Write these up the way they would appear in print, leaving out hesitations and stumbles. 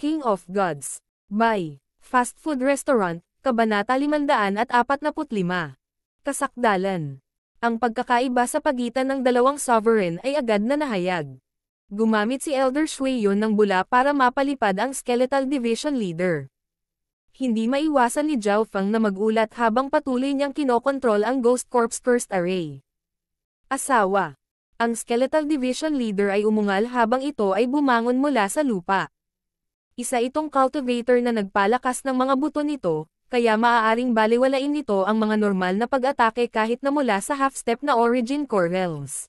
King of Gods. By Fast Food Restaurant, Kabanata 545. Kasakdalan. Ang pagkakaiba sa pagitan ng dalawang sovereign ay agad na nahayag. Gumamit si Elder Shuiyon ng bula para mapalipad ang Skeletal Division Leader. Hindi maiwasan ni Zhao Feng na magulat habang patuloy niyang kinokontrol ang Ghost Corps First Array. Asawa. Ang Skeletal Division Leader ay umungal habang ito ay bumangon mula sa lupa. Isa itong cultivator na nagpalakas ng mga buto nito, kaya maaaring baliwalain nito ang mga normal na pag-atake kahit na mula sa half-step na Origin Core Realms.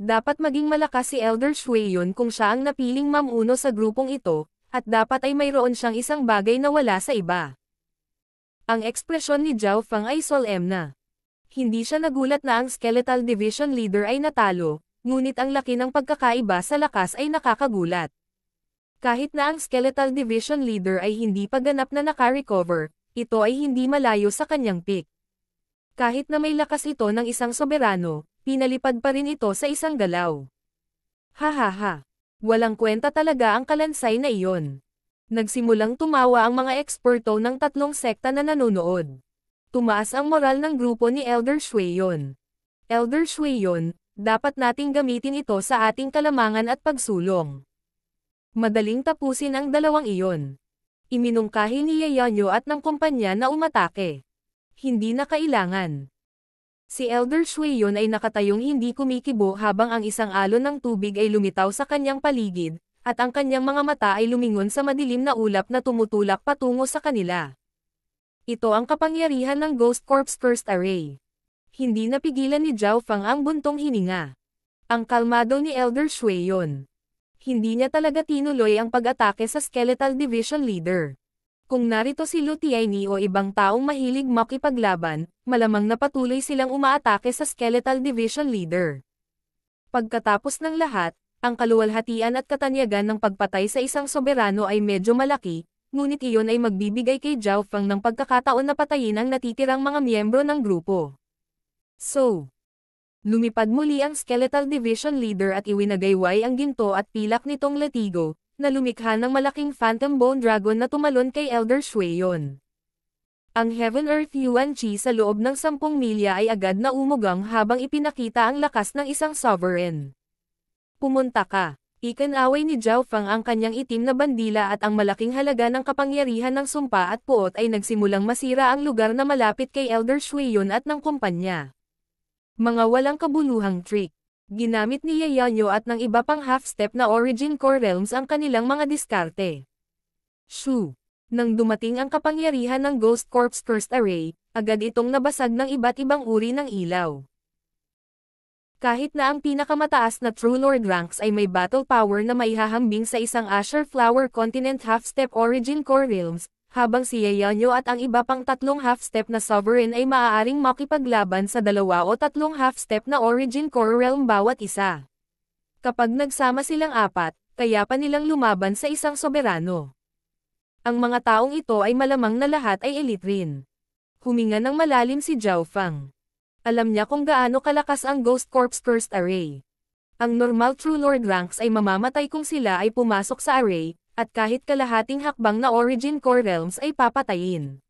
Dapat maging malakas si Elder Shuiyon kung siya ang napiling mamuno sa grupong ito, at dapat ay mayroon siyang isang bagay na wala sa iba. Ang ekspresyon ni Zhao Feng ay solemn. Hindi siya nagulat na ang Skeletal Division Leader ay natalo, ngunit ang laki ng pagkakaiba sa lakas ay nakakagulat. Kahit na ang Skeletal Division Leader ay hindi pa ganap na naka-recover, ito ay hindi malayo sa kanyang peak. Kahit na may lakas ito ng isang soberano, pinalipad pa rin ito sa isang galaw. Hahaha. Walang kwenta talaga ang kalansay na iyon. Nagsimulang tumawa ang mga eksperto ng tatlong sekta na nanonood. Tumaas ang moral ng grupo ni Elder Shuiyon. Elder Shuiyon, dapat nating gamitin ito sa ating kalamangan at pagsulong. Madaling tapusin ang dalawang iyon. Iminungkahi ni Yayanyo at ng kumpanya na umatake. Hindi na kailangan. Si Elder Shuiyon ay nakatayong hindi kumikibo habang ang isang alon ng tubig ay lumitaw sa kanyang paligid, at ang kanyang mga mata ay lumingon sa madilim na ulap na tumutulak patungo sa kanila. Ito ang kapangyarihan ng Ghost Corps First Array. Hindi napigilan ni Zhao Feng ang buntong hininga. Ang kalmado ni Elder Shuiyon. Hindi niya talaga tinuloy ang pag-atake sa Skeletal Division Leader. Kung narito si Lu Tianyi o ibang taong mahilig makipaglaban, malamang na patuloy silang umaatake sa Skeletal Division Leader. Pagkatapos ng lahat, ang kaluwalhatian at katanyagan ng pagpatay sa isang soberano ay medyo malaki, ngunit iyon ay magbibigay kay Zhao Feng ng pagkakataon na patayin ang natitirang mga miyembro ng grupo. So, lumipad muli ang Skeletal Division Leader at iwinagayway ang ginto at pilak nitong latigo, na lumikha ng malaking Phantom Bone Dragon na tumalon kay Elder Shuiyon. Ang Heaven Earth Yuan Chi sa loob ng 10 milya ay agad na umugang habang ipinakita ang lakas ng isang sovereign. Pumunta ka. Ikinaway ni Zhao Feng ang kanyang itim na bandila at ang malaking halaga ng kapangyarihan ng sumpa at puot ay nagsimulang masira ang lugar na malapit kay Elder Shuiyon at ng kumpanya. Mga walang kabuluhang trick. Ginamit ni Yayanyo at ng iba pang half-step na Origin Core Realms ang kanilang mga diskarte. Shoo! Nang dumating ang kapangyarihan ng Ghost Corps First Array, agad itong nabasag ng iba't ibang uri ng ilaw. Kahit na ang pinakamataas na True Lord ranks ay may battle power na maihahambing sa isang Azure Flower Continent half-step Origin Core Realms, habang si Yayanyo at ang iba pang tatlong half-step na sovereign ay maaaring makipaglaban sa 2 o 3 half-step na Origin Core Realm bawat isa. Kapag nagsama silang 4, kaya pa nilang lumaban sa isang soberano. Ang mga taong ito ay malamang na lahat ay elite rin. Huminga ng malalim si Zhao Feng. Alam niya kung gaano kalakas ang Ghost Corps First Array. Ang normal True Lord ranks ay mamamatay kung sila ay pumasok sa array, at kahit kalahating hakbang na Origin Core Realms ay papatayin.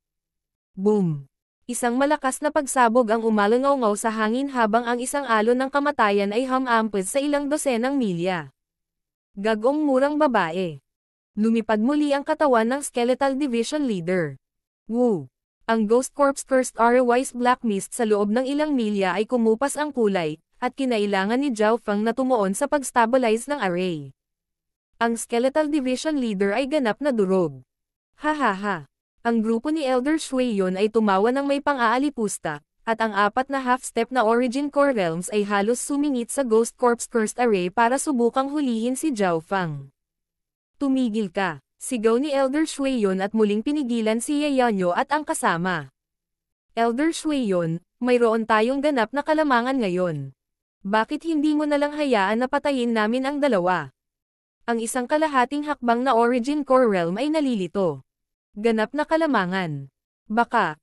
Boom! Isang malakas na pagsabog ang umalangaw sa hangin habang ang isang alon ng kamatayan ay hamampes sa ilang dosenang milya. Gagong murang babae. Lumipad muli ang katawan ng Skeletal Division Leader. Woo! Ang Ghost Corps First Array-wise Black Mist sa loob ng ilang milya ay kumupas ang kulay, at kinailangan ni Zhao Feng na tumuon sa pag-stabilize ng array. Ang Skeletal Division Leader ay ganap na durog. Hahaha. Ang grupo ni Elder Shuiyon ay tumawa ng may pang-aalipusta, at ang 4 na half-step na Origin Core Realms ay halos sumingit sa Ghost Corps First Array para subukang hulihin si Zhao Feng. Tumigil ka, sigaw ni Elder Shuiyon at muling pinigilan si Yayanyo at ang kasama. Elder Shuiyon, mayroon tayong ganap na kalamangan ngayon. Bakit hindi mo nalang hayaan na patayin namin ang dalawa? Ang isang kalahating hakbang na Origin Core Realm ay nalilito. Ganap na kalamangan. Baka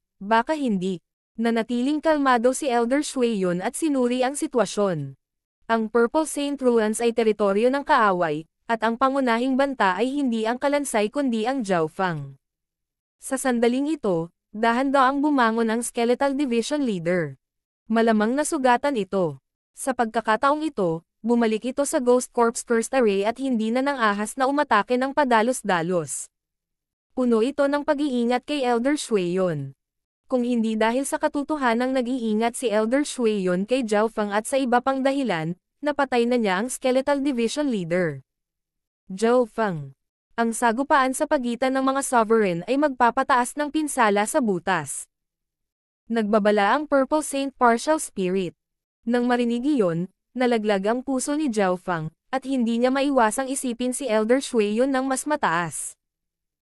hindi. Nanatiling kalmado si Elder Shuiyon at sinuri ang sitwasyon. Ang Purple Saint Ruins ay teritoryo ng kaaway, At ang pangunahing banta ay hindi ang Kalansay kundi ang Jiaofang. Sa sandaling ito, dahan-daang bumangon ang Skeletal Division Leader. Malamang nasugatan ito. Sa pagkakataong ito, bumalik ito sa Ghost Corps First Array at hindi na nang ahas na umatake ng padalos-dalos. Puno ito ng pag-iingat kay Elder Shueyon. Kung hindi dahil sa katotohanang nag-iingat si Elder Shueyon kay Jiaofang at sa iba pang dahilan, napatay na niya ang Skeletal Division Leader. Jiaofang. Ang sagupaan sa pagitan ng mga sovereign ay magpapataas ng pinsala sa butas. Nagbabala ang Purple Saint Partial Spirit. Nang marinig iyon, nalaglag ang puso ni Jiaofang, at hindi niya maiwasang isipin si Elder Shueyon ng mas mataas.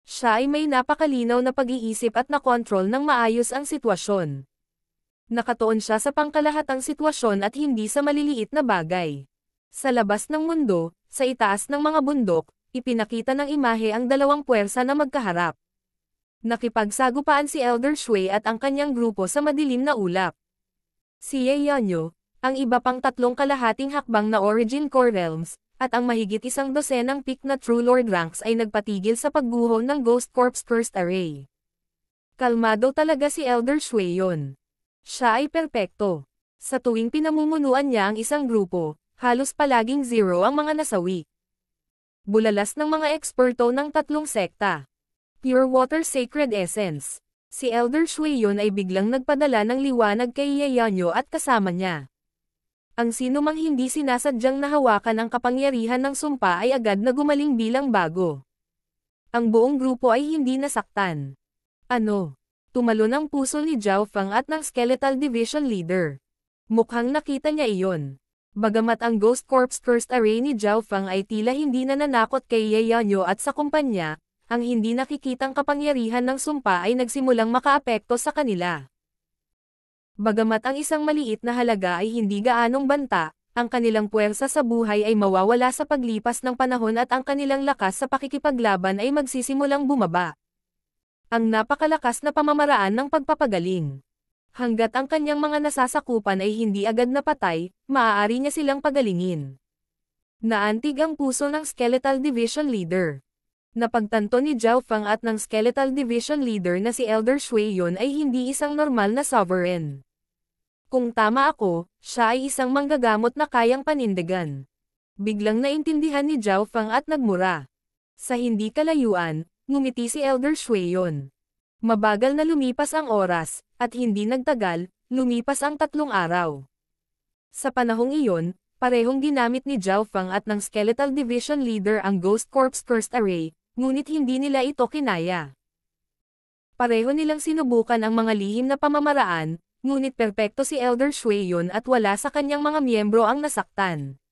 Siya ay may napakalinaw na pag-iisip at nakontrol ng maayos ang sitwasyon. Nakatuon siya sa pangkalahatang sitwasyon at hindi sa maliliit na bagay. Sa labas ng mundo, sa itaas ng mga bundok, ipinakita ng imahe ang dalawang puwersa na magkaharap. Nakipagsagupaan si Elder Shui at ang kanyang grupo sa madilim na ulap. Si Ye Yanyo, ang iba pang tatlong kalahating hakbang na Origin Core Realms, at ang mahigit isang dosenang pick na True Lord ranks ay nagpatigil sa pagguho ng Ghost Corps First Array. Kalmado talaga si Elder Shueyon. Siya ay perpekto. Sa tuwing pinamumunuan niya ang isang grupo, halos palaging zero ang mga nasawi. Bulalas ng mga eksperto ng tatlong sekta. Pure Water Sacred Essence. Si Elder Shueyon ay biglang nagpadala ng liwanag kay Ye Yanyo at kasama niya. Ang sinumang hindi sinasadyang nahawakan ang kapangyarihan ng sumpa ay agad na gumaling bilang bago. Ang buong grupo ay hindi nasaktan. Ano? Tumalon ang puso ni Jiaofang at ng Skeletal Division Leader. Mukhang nakita niya iyon. Bagamat ang Ghost Corps First Array ni Jiaofang ay tila hindi na nanakot kay Ye Yanyo at sa kumpanya, ang hindi nakikitang kapangyarihan ng sumpa ay nagsimulang makaapekto sa kanila. Bagamat ang isang maliit na halaga ay hindi gaanong banta, ang kanilang puwersa sa buhay ay mawawala sa paglipas ng panahon at ang kanilang lakas sa pakikipaglaban ay magsisimulang bumaba. Ang napakalakas na pamamaraan ng pagpapagaling. Hanggat ang kanyang mga nasasakupan ay hindi agad napatay, maaari niya silang pagalingin. Naantig ang puso ng Skeletal Division Leader. Napagtanto ni Jiaofang at ng Skeletal Division Leader na si Elder Shueyon ay hindi isang normal na sovereign. Kung tama ako, siya ay isang manggagamot na kayang panindigan. Biglang naintindihan ni Jiaofang at nagmura. Sa hindi kalayuan, ngumiti si Elder Shueyon. Mabagal na lumipas ang oras, at hindi nagtagal, lumipas ang 3 araw. Sa panahong iyon, parehong ginamit ni Jiaofang at ng Skeletal Division Leader ang Ghost Corps First Array, ngunit hindi nila ito kinaya. Pareho nilang sinubukan ang mga lihim na pamamaraan, ngunit perpekto si Elder Shueyon at wala sa kanyang mga miyembro ang nasaktan.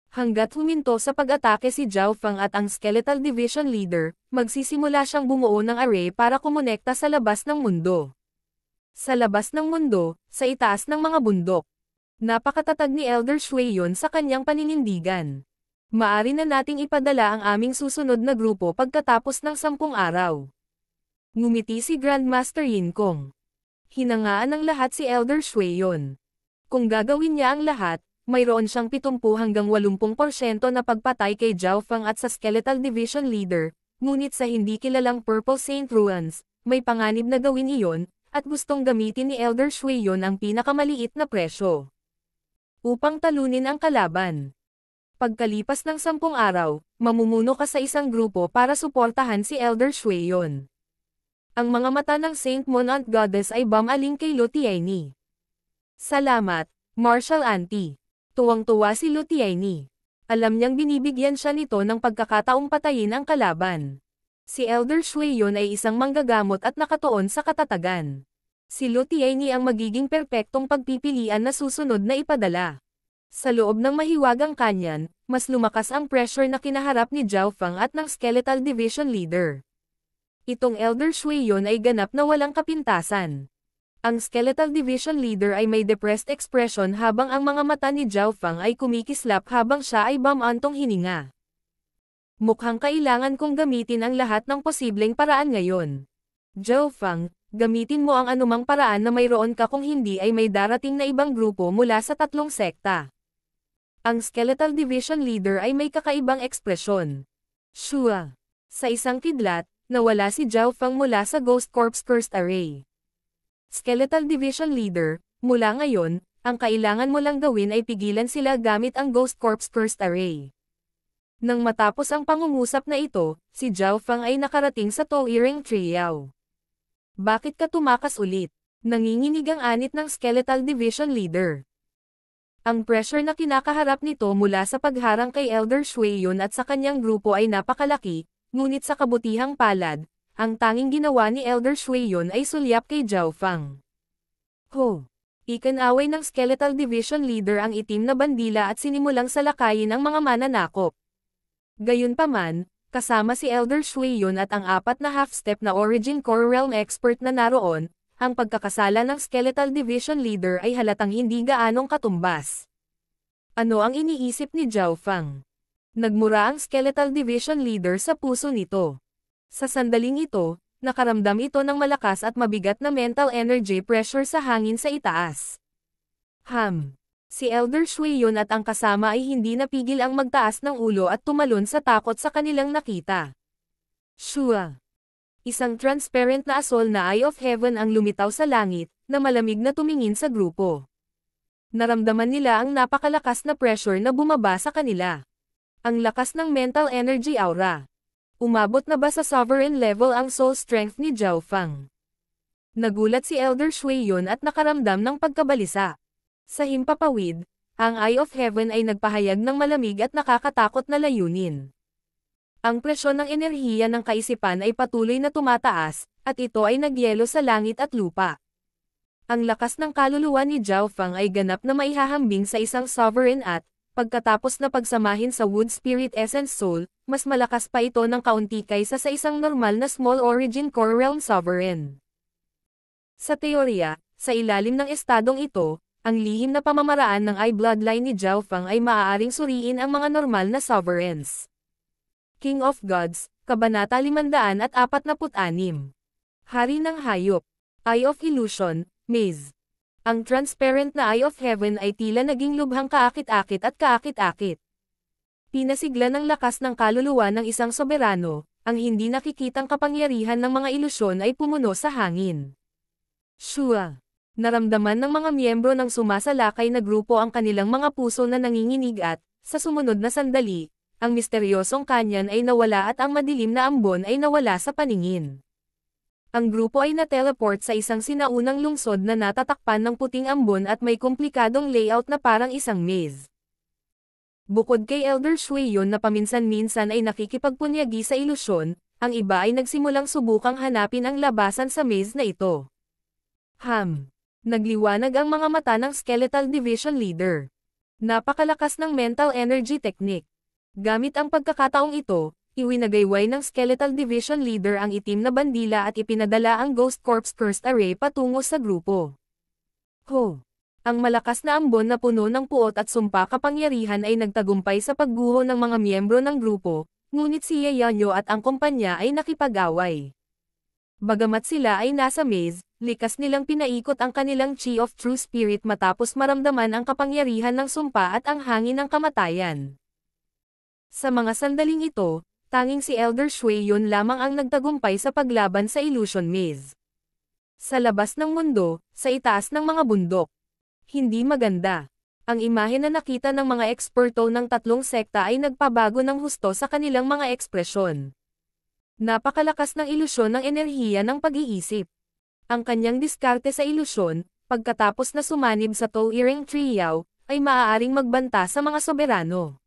Hanggat huminto sa pag-atake si Jiaofang at ang Skeletal Division Leader, magsisimula siyang bumuo ng array para kumonekta sa labas ng mundo. Sa labas ng mundo, sa itaas ng mga bundok. Napakatatag ni Elder Shueyon sa kanyang paninindigan. Maari na nating ipadala ang aming susunod na grupo pagkatapos ng 10 araw. Ngumiti si Grandmaster Yin Kong. Hinangaan ng lahat si Elder Shueyon. Kung gagawin niya ang lahat, mayroon siyang 70 hanggang 80% na pagpatay kay Jiaofang at sa Skeletal Division Leader, ngunit sa hindi kilalang Purple Saint Ruins, may panganib na gawin iyon, at gustong gamitin ni Elder Shueyon ang pinakamaliit na presyo upang talunin ang kalaban. Pagkalipas ng 10 araw, mamumuno ka sa isang grupo para suportahan si Elder Shueyon. Ang mga mata ng Saint Monant Goddess ay bumaling kay Lutiaini. Salamat, Martial Auntie. Tuwang-tuwa si Lutiaini. Alam niyang binibigyan siya nito ng pagkakataong patayin ang kalaban. Si Elder Shueyon ay isang manggagamot at nakatuon sa katatagan. Si Lutiaini ang magiging perpektong pagpipilian na susunod na ipadala. Sa loob ng mahiwagang kanyan, mas lumakas ang pressure na kinaharap ni Jiaofang at ng Skeletal Division Leader. Itong Elder Shueyon ay ganap na walang kapintasan. Ang Skeletal Division Leader ay may depressed expression habang ang mga mata ni Jiaofang ay kumikislap habang siya ay bumantong hininga. Mukhang kailangan kong gamitin ang lahat ng posibleng paraan ngayon. Jiaofang, gamitin mo ang anumang paraan na mayroon ka kung hindi ay may darating na ibang grupo mula sa 3 sekta. Ang Skeletal Division Leader ay may kakaibang ekspresyon. Shua. Sa isang kidlat, nawala si Zhao Feng mula sa Ghost Corp's Cursed Array. Skeletal Division Leader, mula ngayon, ang kailangan mo lang gawin ay pigilan sila gamit ang Ghost Corp's Cursed Array. Nang matapos ang pangungusap na ito, si Zhao Feng ay nakarating sa Touring Triao. Bakit ka tumakas ulit? Nanginginig ang anit ng Skeletal Division Leader. Ang pressure na kinakaharap nito mula sa pagharang kay Elder Shuiyun at sa kanyang grupo ay napakalaki, ngunit sa kabutihang palad, ang tanging ginawa ni Elder Shuiyun ay sulyap kay Zhao Feng. Ho! Ikinaway ng Skeletal Division Leader ang itim na bandila at sinimulang salakayin ang mga mananakop. Gayunpaman, kasama si Elder Shuiyun at ang apat na half-step na Origin Core Realm expert na naroon, ang pagkakasala ng Skeletal Division Leader ay halatang hindi gaanong katumbas. Ano ang iniisip ni Zhao Feng? Nagmura ang Skeletal Division Leader sa puso nito. Sa sandaling ito, nakaramdam ito ng malakas at mabigat na mental energy pressure sa hangin sa itaas. Si Elder Shuiyun at ang kasama ay hindi napigil ang magtaas ng ulo at tumalon sa takot sa kanilang nakita. Shua. Isang transparent na asol na Eye of Heaven ang lumitaw sa langit, na malamig na tumingin sa grupo. Naramdaman nila ang napakalakas na pressure na bumaba sa kanila. Ang lakas ng mental energy aura. Umabot na ba sa sovereign level ang soul strength ni Zhao Feng? Nagulat si Elder Shuiyun at nakaramdam ng pagkabalisa. Sa himpapawid, ang Eye of Heaven ay nagpahayag ng malamig at nakakatakot na layunin. Ang presyon ng enerhiya ng kaisipan ay patuloy na tumataas, at ito ay nagyelo sa langit at lupa. Ang lakas ng kaluluwa ni Zhao Feng ay ganap na maihahambing sa isang sovereign at, pagkatapos na pagsamahin sa Wood Spirit Essence Soul, mas malakas pa ito ng kaunti kaysa sa isang normal na Small Origin Core Realm Sovereign. Sa teorya, sa ilalim ng estadong ito, ang lihim na pamamaraan ng Eye Bloodline ni Zhao Feng ay maaaring suriin ang mga normal na sovereigns. King of Gods, Kabanata 546. Hari ng Hayop. Eye of Illusion, Maze. Ang transparent na Eye of Heaven ay tila naging lubhang kaakit-akit at kaakit-akit. Pinasigla ng lakas ng kaluluwa ng isang soberano, ang hindi nakikitang kapangyarihan ng mga ilusyon ay pumuno sa hangin. Shua. Naramdaman ng mga miyembro ng sumasalakay na grupo ang kanilang mga puso na nanginginig at, sa sumunod na sandali, ang misteryosong kanyan ay nawala at ang madilim na ambon ay nawala sa paningin. Ang grupo ay na-teleport sa isang sinaunang lungsod na natatakpan ng puting ambon at may komplikadong layout na parang isang maze. Bukod kay Elder Shuiyun na paminsan-minsan ay nakikipagpunyagi sa ilusyon, ang iba ay nagsimulang subukang hanapin ang labasan sa maze na ito. Nagliwanag ang mga mata ng Skeletal Division Leader. Napakalakas ng mental energy technique. Gamit ang pagkakataong ito, iwinagayway ng Skeletal Division Leader ang itim na bandila at ipinadala ang Ghost Corp's Cursed Array patungo sa grupo. Ang malakas na ambon na puno ng puot at sumpa kapangyarihan ay nagtagumpay sa pagguho ng mga miyembro ng grupo, ngunit si Yeyanyo at ang kumpanya ay nakipag-away. Bagamat sila ay nasa maze, likas nilang pinaikot ang kanilang Chi of True Spirit matapos maramdaman ang kapangyarihan ng sumpa at ang hangin ng kamatayan. Sa mga sandaling ito, tanging si Elder Shuiyun lamang ang nagtagumpay sa paglaban sa Illusion Maze. Sa labas ng mundo, sa itaas ng mga bundok. Hindi maganda. Ang imahe na nakita ng mga eksperto ng tatlong sekta ay nagpabago ng husto sa kanilang mga ekspresyon. Napakalakas ng ilusyon ng enerhiya ng pag-iisip. Ang kanyang diskarte sa ilusyon, pagkatapos na sumanib sa Touring Triao, ay maaaring magbanta sa mga soberano.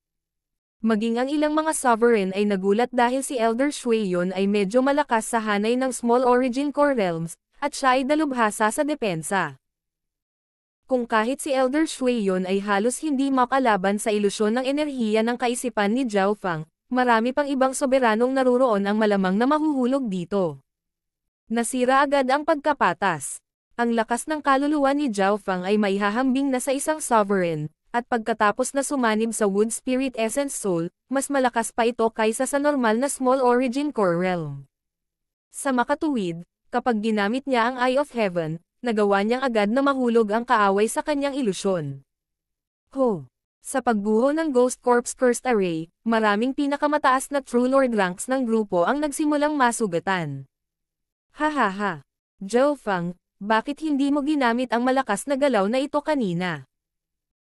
Maging ang ilang mga sovereign ay nagulat dahil si Elder Shuiyun ay medyo malakas sa hanay ng Small Origin Core Realms, at siya ay dalubhasa sa depensa. Kung kahit si Elder Shuiyun ay halos hindi makalaban sa ilusyon ng enerhiya ng kaisipan ni Zhao Feng, marami pang ibang soberanong naruroon ang malamang na mahuhulog dito. Nasira agad ang pagkapatas. Ang lakas ng kaluluwa ni Zhao Feng ay maihahambing na sa isang sovereign, at pagkatapos na sumanib sa Wood Spirit Essence Soul, mas malakas pa ito kaysa sa normal na Small Origin Core Realm. Sa makatuwid, kapag ginamit niya ang Eye of Heaven, nagawa niyang agad na mahulog ang kaaway sa kanyang ilusyon. Sa pagbuho ng Ghost Corps Cursed Array, maraming pinakamataas na True Lord ranks ng grupo ang nagsimulang masugatan. Hahaha. Zhao Feng, bakit hindi mo ginamit ang malakas na galaw na ito kanina?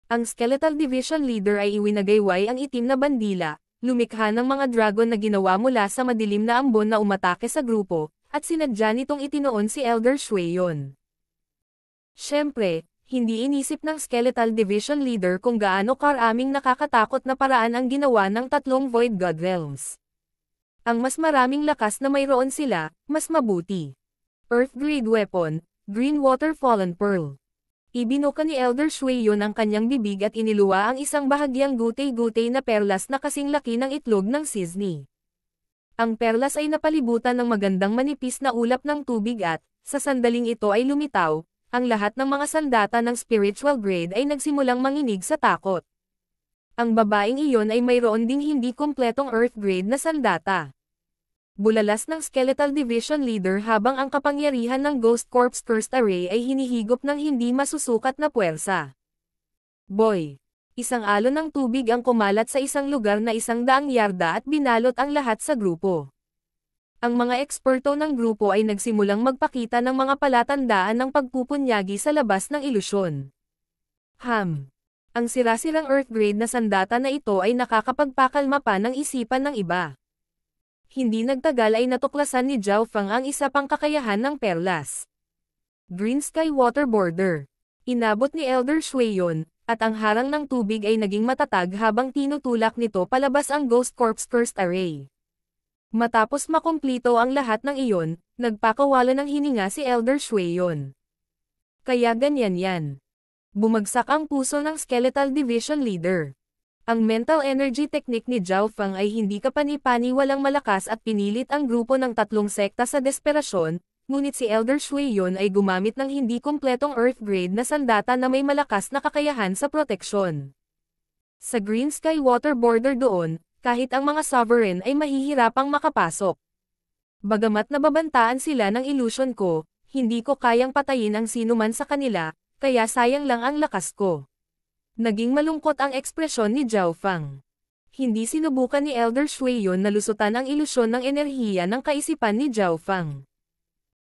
Ang Skeletal Division Leader ay iwinagayway ang itim na bandila, lumikha ng mga dragon na ginawa mula sa madilim na ambon na umatake sa grupo, at sinadya nitong itinoon si Elder Shueyon. Siyempre, hindi inisip ng Skeletal Division Leader kung gaano karaming nakakatakot na paraan ang ginawa ng tatlong Void God Realms. Ang mas maraming lakas na mayroon sila, mas mabuti. Earth Grade Weapon, Green Water Fallen Pearl. Ibinuka ni Elder Shueyon ang kanyang bibig at iniluwa ang isang bahagyang gutay-gutay na perlas na kasing laki ng itlog ng sisni. Ang perlas ay napalibutan ng magandang manipis na ulap ng tubig at, sa sandaling ito ay lumitaw, ang lahat ng mga sandata ng spiritual grade ay nagsimulang manginig sa takot. Ang babaeng iyon ay mayroon ding hindi kumpletong Earth grade na sandata. Bulalas ng Skeletal Division Leader habang ang kapangyarihan ng Ghost Corps Cursed Array ay hinihigop ng hindi masusukat na puwersa. Boy! Isang alon ng tubig ang kumalat sa isang lugar na 100 yarda at binalot ang lahat sa grupo. Ang mga eksperto ng grupo ay nagsimulang magpakita ng mga palatandaan ng pagpupunyagi sa labas ng ilusyon. Ang sirasirang Earth grade na sandata na ito ay nakakapagpakalma pa ng isipan ng iba. Hindi nagtagal ay natuklasan ni Zhao Feng ang isa pang kakayahan ng perlas. Green Sky Water Border. Inabot ni Elder Shueyon, at ang harang ng tubig ay naging matatag habang tinutulak nito palabas ang Ghost Corps Cursed Array. Matapos makumplito ang lahat ng iyon, nagpakawala ng hininga si Elder Shueyon. Kaya ganyan yan. Bumagsak ang puso ng Skeletal Division Leader. Ang mental energy technique ni Zhao Feng ay hindi kapani-paniwalang malakas at pinilit ang grupo ng tatlong sekta sa desperasyon, ngunit si Elder Shueyon ay gumamit ng hindi kumpletong Earth grade na sandata na may malakas na kakayahan sa proteksyon. Sa Green Sky Water Border doon, kahit ang mga sovereign ay mahihirapang makapasok. Bagamat nababantaan sila ng illusion ko, hindi ko kayang patayin ang sinuman sa kanila, kaya sayang lang ang lakas ko. Naging malungkot ang ekspresyon ni Zhao Feng. Hindi sinubukan ni Elder Shueyon na lusutan ang ilusyon ng enerhiya ng kaisipan ni Zhao Feng.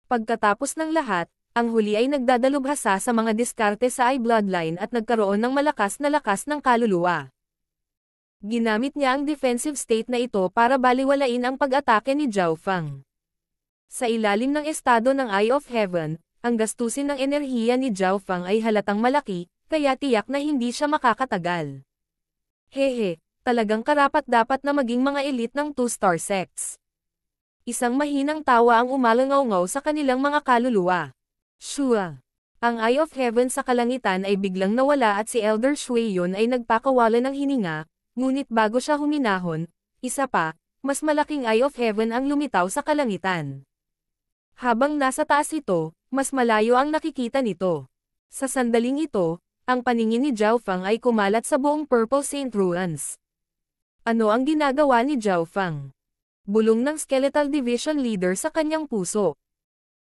Pagkatapos ng lahat, ang huli ay nagdadalubhasa sa mga diskarte sa I Bloodline at nagkaroon ng malakas na lakas ng kaluluwa. Ginamit niya ang defensive state na ito para baliwalain ang pag-atake ni Zhao Feng. Sa ilalim ng estado ng Eye of Heaven, ang gastusin ng enerhiya ni Zhao Feng ay halatang malaki, kaya tiyak na hindi siya makakatagal. Hehe, talagang karapat-dapat na maging mga elite ng 2-star sects. Isang mahinang tawa ang umalangaw-ngaw sa kanilang mga kaluluwa. Shua! Ang Eye of Heaven sa kalangitan ay biglang nawala at si Elder Shueyon ay nagpakawala ng hininga, ngunit bago siya huminahon, isa pa, mas malaking Eye of Heaven ang lumitaw sa kalangitan. Habang nasa taas ito, mas malayo ang nakikita nito. Sa sandaling ito, ang paningin ni Zhao Feng ay kumalat sa buong Purple Saint Ruins. Ano ang ginagawa ni Zhao Feng? Bulong ng Skeletal Division Leader sa kanyang puso.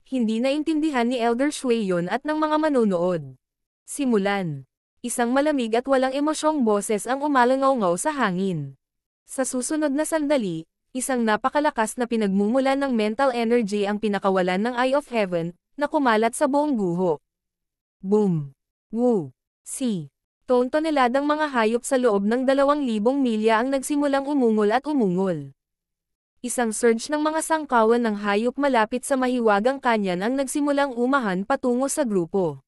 Hindi naintindihan ni Elder Shueyon at ng mga manonood. Simulan. Isang malamig at walang emosyong boses ang umalangaw-ngaw sa hangin. Sa susunod na sandali, isang napakalakas na pinagmumulan ng mental energy ang pinakawalan ng Eye of Heaven, na kumalat sa buong guho. Boom! Woo! Toneladang mga hayop sa loob ng 2,000 milya ang nagsimulang umungol at umungol. Isang surge ng mga sangkawan ng hayop malapit sa mahiwagang kanyan ang nagsimulang umahan patungo sa grupo.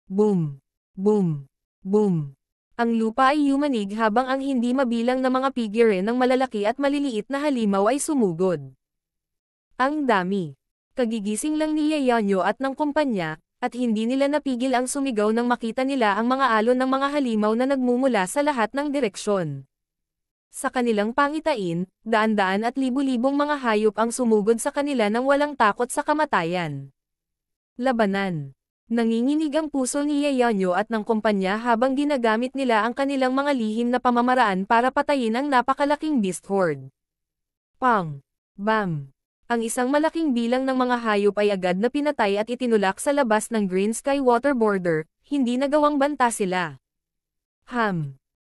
Boom! Boom! Boom! Ang lupa ay yumanig habang ang hindi mabilang na mga figure ng malalaki at maliliit na halimaw ay sumugod. Ang dami. Kagigising lang ni Yayanyo at ng kumpanya, at hindi nila napigil ang sumigaw nang makita nila ang mga alon ng mga halimaw na nagmumula sa lahat ng direksyon. Sa kanilang pangitain, daan-daan at libu-libong mga hayop ang sumugod sa kanila nang walang takot sa kamatayan. Labanan. Nanginginig ang puso ni Yayanyo at ng kumpanya habang ginagamit nila ang kanilang mga lihim na pamamaraan para patayin ang napakalaking beast horde. Pang! Bam! Ang isang malaking bilang ng mga hayop ay agad na pinatay at itinulak sa labas ng Green Sky Water Border, hindi nagawang banta sila.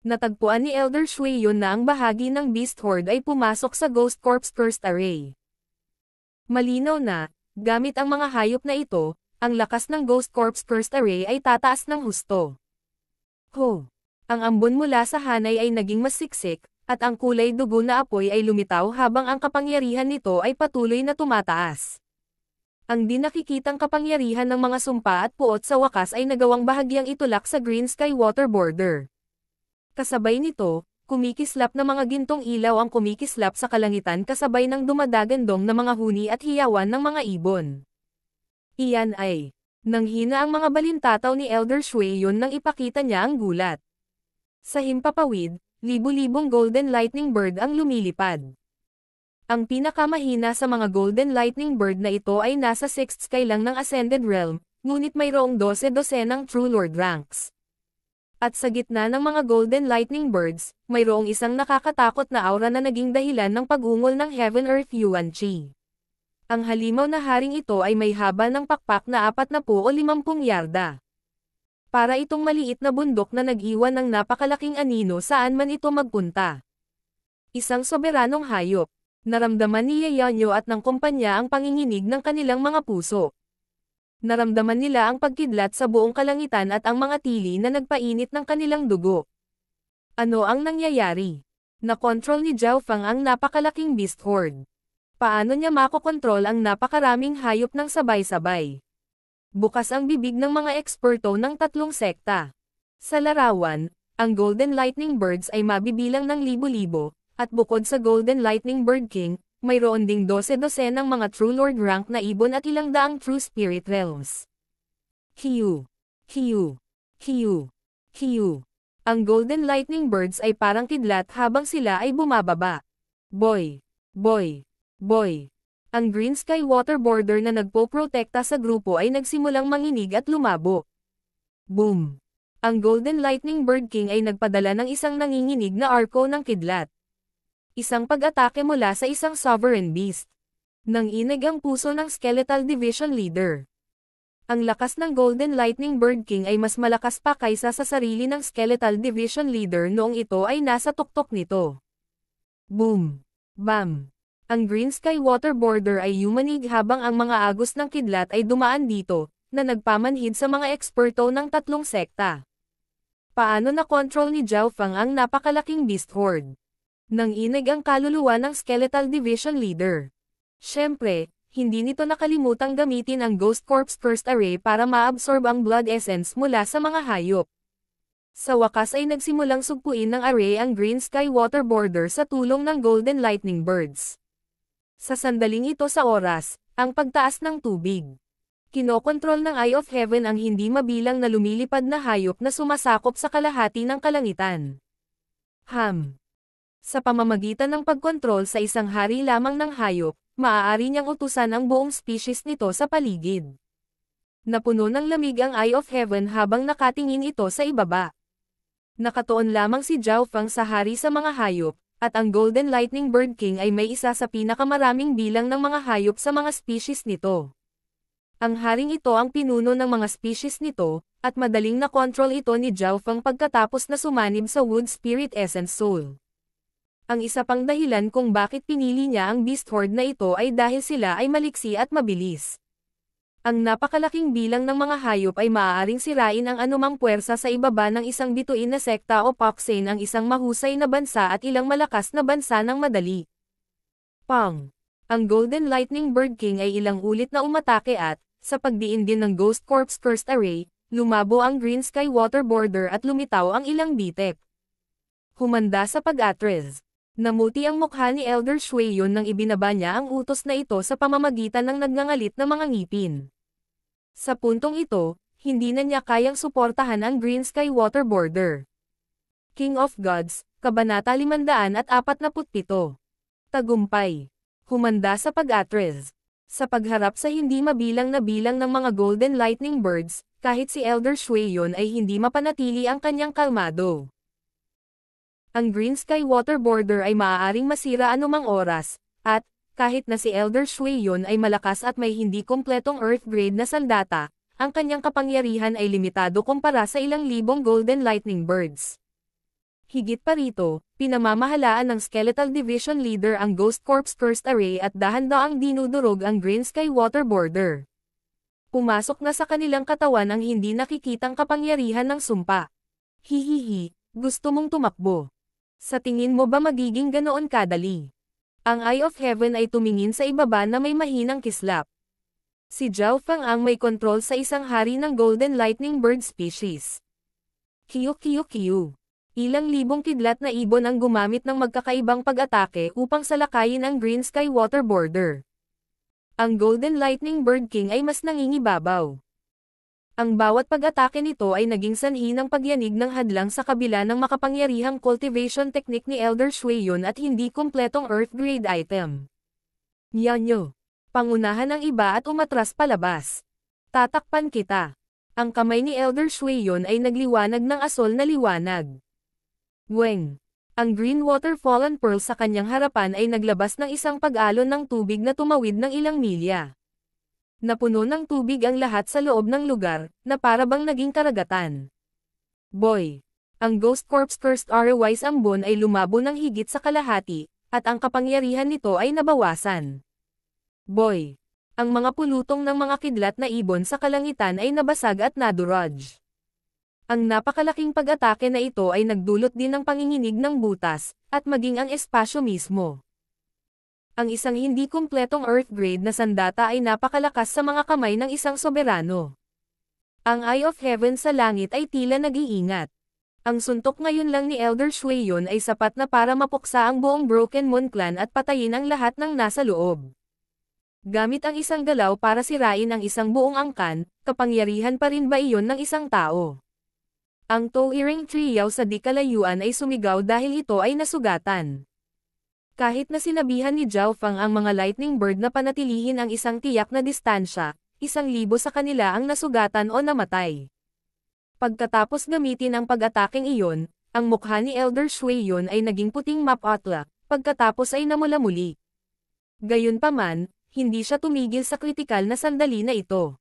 Natagpuan ni Elder Shueyon na ang bahagi ng Beast Horde ay pumasok sa Ghost Corp's Cursed Array. Malinaw na, gamit ang mga hayop na ito, ang lakas ng Ghost Corp's Cursed Array ay tataas ng husto. Ang ambon mula sa hanay ay naging mas siksik, at ang kulay dugo na apoy ay lumitaw habang ang kapangyarihan nito ay patuloy na tumataas. Ang di nakikitang kapangyarihan ng mga sumpa at puot sa wakas ay nagawang bahagyang itulak sa green sky water border. Kasabay nito, kumikislap na mga gintong ilaw ang kumikislap sa kalangitan kasabay ng dumadagandong na mga huni at hiyawan ng mga ibon. Iyan ay, nanghina ang mga balintataw ni Elder Shueyon nang ipakita niya ang gulat. Sa himpapawid, libu-libong Golden Lightning Bird ang lumilipad. Ang pinakamahina sa mga Golden Lightning Bird na ito ay nasa 6th sky lang ng Ascended Realm, ngunit mayroong 12-dosenang True Lord ranks. At sa gitna ng mga Golden Lightning Birds, mayroong isang nakakatakot na aura na naging dahilan ng pag-ungol ng Heaven Earth Yuan Chi. Ang halimaw na haring ito ay may haba ng pakpak na 40 o 50 yarda. Para itong maliit na bundok na nag-iwan ng napakalaking anino saan man ito magpunta. Isang soberanong hayop. Naramdaman ni Yeonyo at ng kumpanya ang panginginig ng kanilang mga puso. Naramdaman nila ang pagkidlat sa buong kalangitan at ang mga tili na nagpainit ng kanilang dugo. Ano ang nangyayari? Nakontrol ni Zhao Fang ang napakalaking beast horde. Paano niya makokontrol ang napakaraming hayop ng sabay-sabay? Bukas ang bibig ng mga eksperto ng tatlong sekta. Sa larawan, ang Golden Lightning Birds ay mabibilang ng libo-libo, at bukod sa Golden Lightning Bird King, mayroon ding 12-dosenang mga True Lord rank na ibon at ilang daang True Spirit Realms. Hiu. Ang Golden Lightning Birds ay parang kidlat habang sila ay bumababa. Boy. Ang Green Sky Water Border na nagpoprotekta sa grupo ay nagsimulang manginig at lumabo. Boom! Ang Golden Lightning Bird King ay nagpadala ng isang nanginginig na arco ng kidlat. Isang pag-atake mula sa isang sovereign beast. Nanginig ang puso ng Skeletal Division Leader. Ang lakas ng Golden Lightning Bird King ay mas malakas pa kaysa sa sarili ng Skeletal Division Leader noong ito ay nasa tuktok nito. Boom! Bam! Ang Green Sky Water Border ay yumanig habang ang mga agos ng kidlat ay dumaan dito, na nagpamanhid sa mga eksperto ng tatlong sekta. Paano na-control ni Zhao Fang ang napakalaking beast horde? Nanginig ang kaluluwa ng Skeletal Division Leader. Siyempre, hindi nito nakalimutang gamitin ang Ghost Corp's Cursed Array para maabsorb ang blood essence mula sa mga hayop. Sa wakas ay nagsimulang sugpuin ng array ang Green Sky Water Border sa tulong ng Golden Lightning Birds. Sa sandaling ito sa oras, ang pagtaas ng tubig. Kinokontrol ng Eye of Heaven ang hindi mabilang na lumilipad na hayop na sumasakop sa kalahati ng kalangitan. Sa pamamagitan ng pagkontrol sa isang hari lamang ng hayop, maaari niyang utusan ang buong species nito sa paligid. Napuno ng lamig ang Eye of Heaven habang nakatingin ito sa ibaba. Nakatuon lamang si Zhao Fang sa hari sa mga hayop, at ang Golden Lightning Bird King ay may isa sa pinakamaraming bilang ng mga hayop sa mga species nito. Ang haring ito ang pinuno ng mga species nito, at madaling na-control ito ni Zhao Fang pagkatapos na sumanib sa Wood Spirit Essence Soul. Ang isa pang dahilan kung bakit pinili niya ang Beast Horde na ito ay dahil sila ay maliksi at mabilis. Ang napakalaking bilang ng mga hayop ay maaaring sirain ang anumang puwersa sa ibaba ng isang bituin na sekta o paksain ang isang mahusay na bansa at ilang malakas na bansa ng madali. Pang! Ang Golden Lightning Bird King ay ilang ulit na umatake at, sa pagdiin din ng Ghost Corp's Cursed Array, lumabo ang Green Sky Water Border at lumitaw ang ilang bitek. Humanda sa pag-atres. Namuti ang mukha ni Elder Shueyon nang ibinaba niya ang utos na ito sa pamamagitan ng nagngangalit na mga ngipin. Sa puntong ito, hindi na niya kayang suportahan ang Green Sky Water Border. King of Gods, Kabanata 547. Tagumpay. Humanda sa pag-atres. Sa pagharap sa hindi mabilang na bilang ng mga Golden Lightning Birds, kahit si Elder Shueyon ay hindi mapanatili ang kanyang kalmado. Ang Green Sky Water Border ay maaaring masira anumang oras, at, kahit na si Elder Shueyon ay malakas at may hindi kumpletong Earth-grade na sandata, ang kanyang kapangyarihan ay limitado kumpara sa ilang libong Golden Lightning Birds. Higit pa rito, pinamamahalaan ng Skeletal Division Leader ang Ghost Corps Cursed Array at dahan-daang dinudurog ang Green Sky Water Border. Pumasok na sa kanilang katawan ang hindi nakikitang kapangyarihan ng sumpa. Hihihi, gusto mong tumakbo. Sa tingin mo ba magiging ganoon kadali? Ang Eye of Heaven ay tumingin sa ibaba na may mahinang kislap. Si Zhao Feng ang may kontrol sa isang hari ng Golden Lightning Bird species. Kiyo. Ilang libong kidlat na ibon ang gumamit ng magkakaibang pag-atake upang salakayin ang Green Sky Water Border. Ang Golden Lightning Bird King ay mas nangingibabaw. Ang bawat pag-atake nito ay naging sanhi ng pagyanig ng hadlang sa kabila ng makapangyarihang cultivation technique ni Elder Shuiyon at hindi kumpletong Earth Grade item. Yanyo. Pangunahan ang iba at umatras palabas. Tatakpan kita. Ang kamay ni Elder Shuiyon ay nagliwanag ng asol na liwanag. Weng. Ang green water fallen pearl sa kanyang harapan ay naglabas ng isang pag-alon ng tubig na tumawid ng ilang milya. Napuno ng tubig ang lahat sa loob ng lugar, na parabang naging karagatan. Boy. Ang Ghost Corps Cursed Array-wise ambon ay lumabo ng higit sa kalahati, at ang kapangyarihan nito ay nabawasan. Boy. Ang mga pulutong ng mga kidlat na ibon sa kalangitan ay nabasag at naduraj. Ang napakalaking pag-atake na ito ay nagdulot din ng panginginig ng butas, at maging ang espasyo mismo. Ang isang hindi kumpletong Earth Grade na sandata ay napakalakas sa mga kamay ng isang soberano. Ang Eye of Heaven sa langit ay tila nag-iingat. Ang suntok ngayon lang ni Elder Shuiyon ay sapat na para mapuksa ang buong Broken Moon Clan at patayin ang lahat ng nasa loob. Gamit ang isang galaw para sirain ang isang buong angkan, kapangyarihan pa rin ba iyon ng isang tao? Ang towering trio sa di kalayuan ay sumigaw dahil ito ay nasugatan. Kahit na sinabihan ni Zhao Feng ang mga Lightning Bird na panatilihin ang isang tiyak na distansya, 1,000 sa kanila ang nasugatan o namatay. Pagkatapos gamitin ang pag-ataking iyon, ang mukha ni Elder Shuiyon ay naging puting mapatla, pagkatapos ay namula muli. Gayunpaman, hindi siya tumigil sa kritikal na sandali na ito.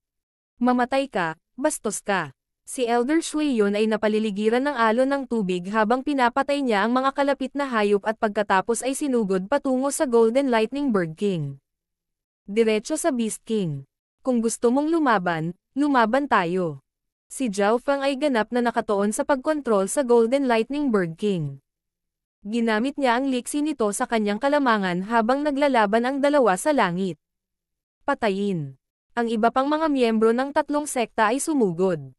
Mamatay ka, bastos ka. Si Elder Shuiyon ay napaliligiran ng alon ng tubig habang pinapatay niya ang mga kalapit na hayop at pagkatapos ay sinugod patungo sa Golden Lightning Bird King. Diretso sa Beast King. Kung gusto mong lumaban, lumaban tayo. Si Zhao Feng ay ganap na nakatuon sa pagkontrol sa Golden Lightning Bird King. Ginamit niya ang liksi nito sa kanyang kalamangan habang naglalaban ang dalawa sa langit. Patayin. Ang iba pang mga miyembro ng tatlong sekta ay sumugod.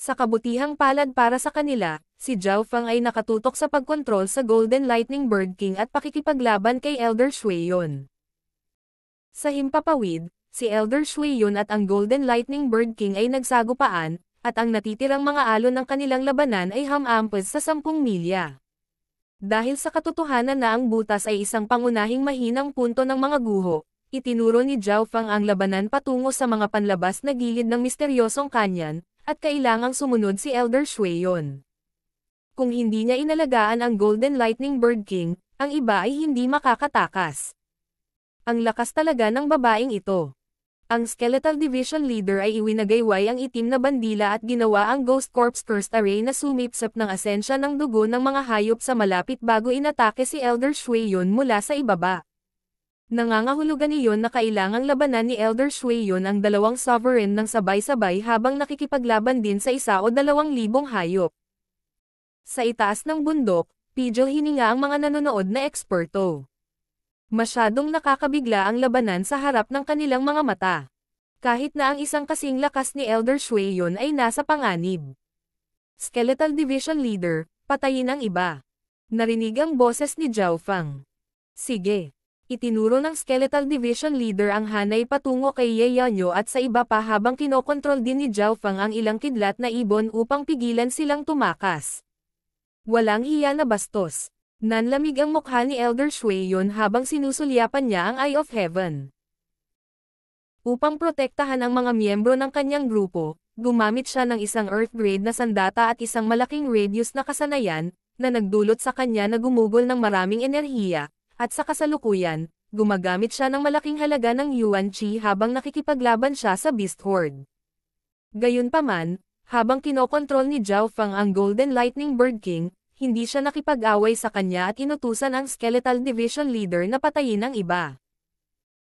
Sa kabutihang palad para sa kanila, si Zhao Feng ay nakatutok sa pagkontrol sa Golden Lightning Bird King at pakikipaglaban kay Elder Shuiyon. Sa himpapawid, si Elder Shuiyon at ang Golden Lightning Bird King ay nagsagupaan, at ang natitirang mga alon ng kanilang labanan ay hamampes sa 10 milya. Dahil sa katotohanan na ang butas ay isang pangunahing mahinang punto ng mga guho, itinuro ni Zhao Feng ang labanan patungo sa mga panlabas na gilid ng misteryosong kanyan, at kailangang sumunod si Elder Shuiyon. Kung hindi niya inalagaan ang Golden Lightning Bird King, ang iba ay hindi makakatakas. Ang lakas talaga ng babaeng ito. Ang Skeletal Division Leader ay iwinagayway ang itim na bandila at ginawa ang Ghost Corps Cursed Array na sumipsap ng asensya ng dugo ng mga hayop sa malapit bago inatake si Elder Shuiyon mula sa ibaba. Nangangahulugan iyon na kailangang labanan ni Elder Shuiyon ang dalawang sovereign ng sabay-sabay habang nakikipaglaban din sa 1 o 2,000 hayop. Sa itaas ng bundok, pidyo hininga ang mga nanonood na eksperto. Masyadong nakakabigla ang labanan sa harap ng kanilang mga mata. Kahit na ang isang kasing lakas ni Elder Shuiyon ay nasa panganib. Skeletal Division Leader, patayin ang iba. Narinig ang boses ni Zhao Feng. Sige. Itinuro ng Skeletal Division Leader ang hanay patungo kay Ye Yanyo at sa iba pa habang kinokontrol din ni Zhao Feng ang ilang kidlat na ibon upang pigilan silang tumakas. Walang hiya na bastos. Nanlamig ang mukha ni Elder Shuiyon habang sinusulyapan niya ang Eye of Heaven. Upang protektahan ang mga miyembro ng kanyang grupo, gumamit siya ng isang Earth Grade na sandata at isang malaking radius na kasanayan, na nagdulot sa kanya na gumugol ng maraming enerhiya. At sa kasalukuyan, gumagamit siya ng malaking halaga ng Yuan Chi habang nakikipaglaban siya sa Beast Horde. Gayunpaman, habang kinokontrol ni Zhao Feng ang Golden Lightning Bird King, hindi siya nakipag-away sa kanya at inutusan ang Skeletal Division Leader na patayin ang iba.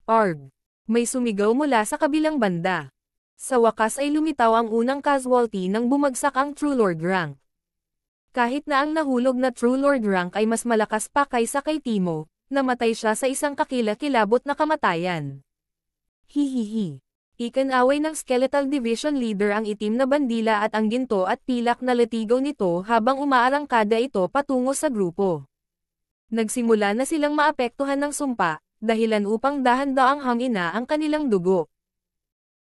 Arg! May sumigaw mula sa kabilang banda. Sa wakas ay lumitaw ang unang casualty nang bumagsak ang True Lord rank. Kahit na ang nahulog na True Lord rank ay mas malakas pa kaysa kay Timo, namatay siya sa isang kakilakilabot na kamatayan. Hihihi. Ikinaway ng Skeletal Division Leader ang itim na bandila at ang ginto at pilak na latigaw nito habang umaarangkada ito patungo sa grupo. Nagsimula na silang maapektuhan ng sumpa, dahilan upang dahan-daang hangina ang kanilang dugo.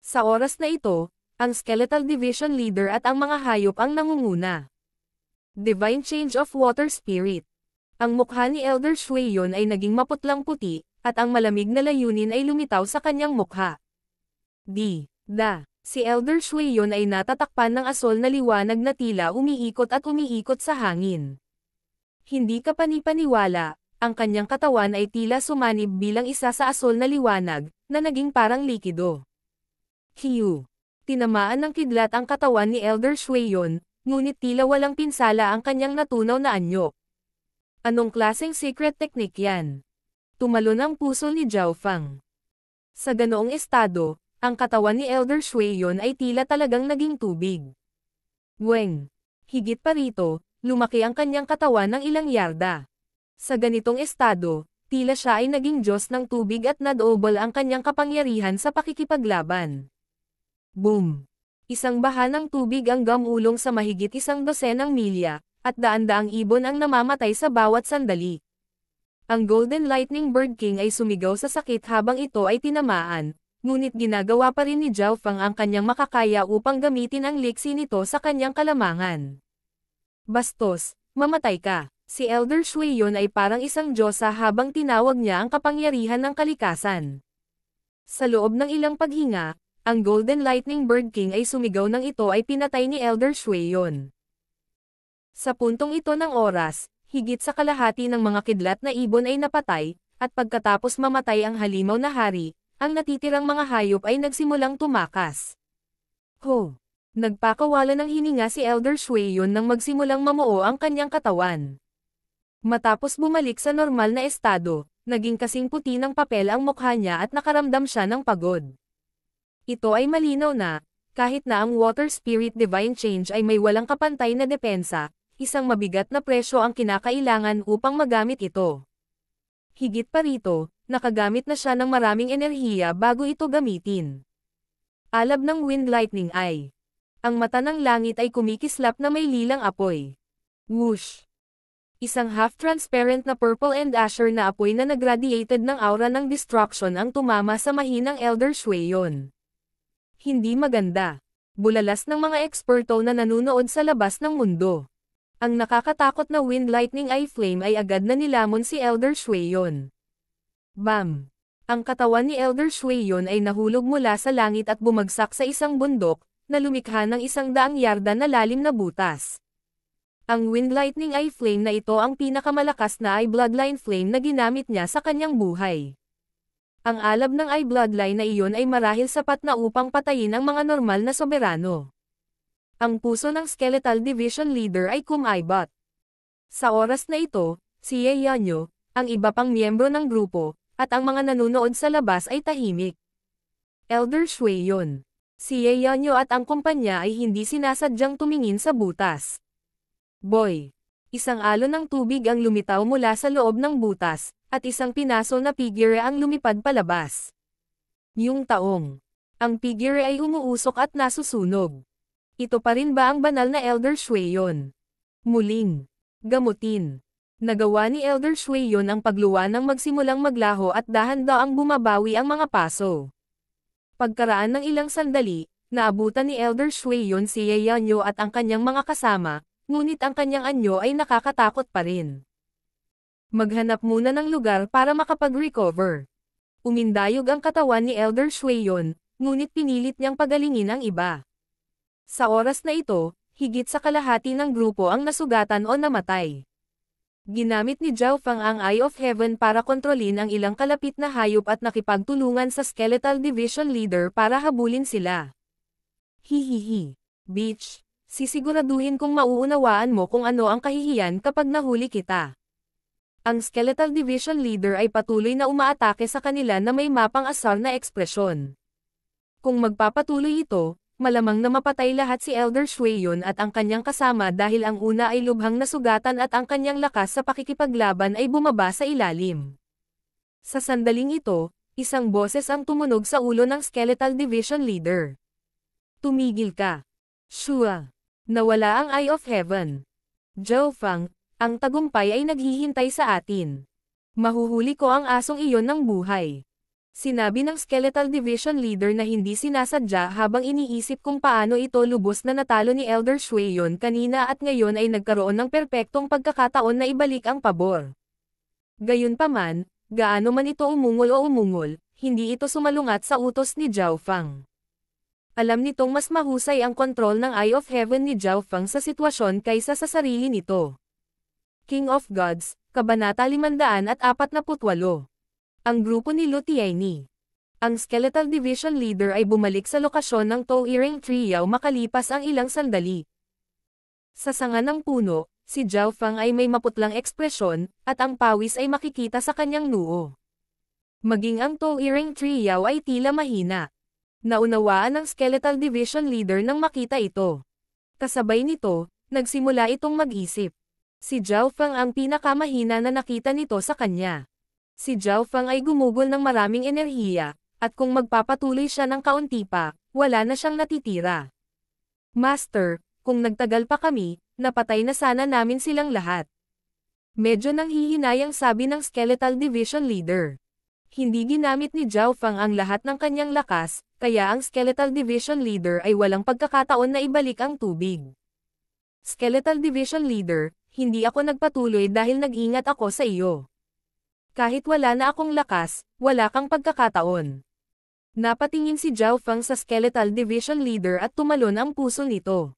Sa oras na ito, ang Skeletal Division Leader at ang mga hayop ang nangunguna. Divine Change of Water Spirit. Ang mukha ni Elder Shueyon ay naging maputlang puti, at ang malamig na layunin ay lumitaw sa kanyang mukha. Si Elder Shueyon ay natatakpan ng asol na liwanag na tila umiikot at umiikot sa hangin. Hindi ka panipaniwala, ang kanyang katawan ay tila sumanib bilang isa sa asol na liwanag, na naging parang likido. Tinamaan ng kidlat ang katawan ni Elder Shueyon, ngunit tila walang pinsala ang kanyang natunaw na anyo. Anong klaseng secret technique yan? Tumalon ang puso ni Zhao Fang. Sa ganoong estado, ang katawan ni Elder Shueyon ay tila talagang naging tubig. Higit pa rito, lumaki ang kanyang katawan ng ilang yarda. Sa ganitong estado, tila siya ay naging Diyos ng tubig at nadobol ang kanyang kapangyarihan sa pakikipaglaban. Boom! Isang baha ng tubig ang gamulong sa mahigit 100 milya, at daan-daang ibon ang namamatay sa bawat sandali. Ang Golden Lightning Bird King ay sumigaw sa sakit habang ito ay tinamaan, ngunit ginagawa pa rin ni Zhao Fang ang kanyang makakaya upang gamitin ang liksi nito sa kanyang kalamangan. Bastos, mamatay ka! Si Elder Shueyon ay parang isang diyosa habang tinawag niya ang kapangyarihan ng kalikasan. Sa loob ng ilang paghinga, ang Golden Lightning Bird King ay sumigaw nang ito ay pinatay ni Elder Shueyon. Sa puntong ito ng oras, higit sa kalahati ng mga kidlat na ibon ay napatay, at pagkatapos mamatay ang halimaw na hari, ang natitirang mga hayop ay nagsimulang tumakas. Nagpakawala ng hininga si Elder Shueyon nang magsimulang mamuo ang kanyang katawan. Matapos bumalik sa normal na estado, naging kasing puti ng papel ang mukha niya at nakaramdam siya ng pagod. Ito ay malinaw na, kahit na ang Water Spirit Divine Change ay may walang kapantay na depensa, isang mabigat na presyo ang kinakailangan upang magamit ito. Higit pa rito, nakagamit na siya ng maraming enerhiya bago ito gamitin. Alab ng Wind Lightning Eye. Ang mata ng langit ay kumikislap na may lilang apoy. Whoosh! Isang half-transparent na purple and azure na apoy na nagradiated ng aura ng destruction ang tumama sa mahinang Elder Shueyon. Hindi maganda. Bulalas ng mga eksperto na nanunood sa labas ng mundo. Ang nakakatakot na Wind Lightning Eye Flame ay agad na nilamon si Elder Shueyon. Bam! Ang katawan ni Elder Shueyon ay nahulog mula sa langit at bumagsak sa isang bundok, na lumikha ng 100 yarda na lalim na butas. Ang Wind Lightning Eye Flame na ito ang pinakamalakas na Eye Bloodline Flame na ginamit niya sa kanyang buhay. Ang alab ng Eye Bloodline na iyon ay marahil sapat na upang patayin ang mga normal na soberano. Ang puso ng Skeletal Division Leader ay kumaibot. Sa oras na ito, si Ye Yanyo, ang iba pang miyembro ng grupo, at ang mga nanunood sa labas ay tahimik. Elder Shueyon. Si Ye Yanyo at ang kumpanya ay hindi sinasadyang tumingin sa butas. Boy! Isang alon ng tubig ang lumitaw mula sa loob ng butas, at isang pinaso na figure ang lumipad palabas. Yung taong. Ang figure ay umuusok at nasusunog. Ito pa rin ba ang banal na Elder Shueyon? Muling. Gamutin. Nagawa ni Elder Shueyon ang pagluwa ng magsimulang maglaho at dahan-daang bumabawi ang mga paso. Pagkaraan ng ilang sandali, naabutan ni Elder Shueyon si Ye Yanyo at ang kanyang mga kasama, ngunit ang kanyang anyo ay nakakatakot pa rin. Maghanap muna ng lugar para makapag-recover. Umindayog ang katawan ni Elder Shueyon, ngunit pinilit niyang pagalingin ang iba. Sa oras na ito, higit sa kalahati ng grupo ang nasugatan o namatay. Ginamit ni Zhao Fang ang Eye of Heaven para kontrolin ang ilang kalapit na hayop at nakipagtulungan sa Skeletal Division Leader para habulin sila. Hihihi. Bitch! Sisiguraduhin kong mauunawaan mo kung ano ang kahihiyan kapag nahuli kita. Ang Skeletal Division Leader ay patuloy na umaatake sa kanila na may mapang asar na ekspresyon. Kung magpapatuloy ito, malamang na mapatay lahat si Elder Shueyon at ang kanyang kasama dahil ang una ay lubhang nasugatan at ang kanyang lakas sa pakikipaglaban ay bumaba sa ilalim. Sa sandaling ito, isang boses ang tumunog sa ulo ng Skeletal Division Leader. Tumigil ka. Shua. Nawala ang Eye of Heaven. Zhao Fang, ang tagumpay ay naghihintay sa atin. Mahuhuli ko ang asong iyon ng buhay. Sinabi ng Skeletal Division Leader na hindi sinasadya habang iniisip kung paano ito lubos na natalo ni Elder Shueyon kanina at ngayon ay nagkaroon ng perpektong pagkakataon na ibalik ang pabor. Gayunpaman, gaano man ito umungol, hindi ito sumalungat sa utos ni Zhao Fang. Alam nitong mas mahusay ang kontrol ng Eye of Heaven ni Zhao Fang sa sitwasyon kaysa sa sarili nito. King of Gods, Kabanata 548. Ang grupo ni Lu Tianyi. Ang Skeletal Division Leader ay bumalik sa lokasyon ng Towering Trio makalipas ang ilang sandali. Sa sanga ng puno, si Zhao Fang ay may maputlang ekspresyon, at ang pawis ay makikita sa kanyang noo. Maging ang Towering Trio ay tila mahina. Naunawaan ng Skeletal Division Leader nang makita ito. Kasabay nito, nagsimula itong mag-isip. Si Zhao Fang ang pinakamahina na nakita nito sa kanya. Si Zhao Fang ay gumugol ng maraming enerhiya, at kung magpapatuloy siya ng kaunti pa, wala na siyang natitira. Master, kung nagtagal pa kami, napatay na sana namin silang lahat. Medyo nanghihinayang sabi ng Skeletal Division Leader. Hindi ginamit ni Zhao Fang ang lahat ng kanyang lakas, kaya ang Skeletal Division Leader ay walang pagkakataon na ibalik ang tubig. Skeletal Division Leader, hindi ako nagpatuloy dahil nag-ingat ako sa iyo. Kahit wala na akong lakas, wala kang pagkakataon. Napatingin si Zhao Fang sa Skeletal Division Leader at tumalon ang puso nito.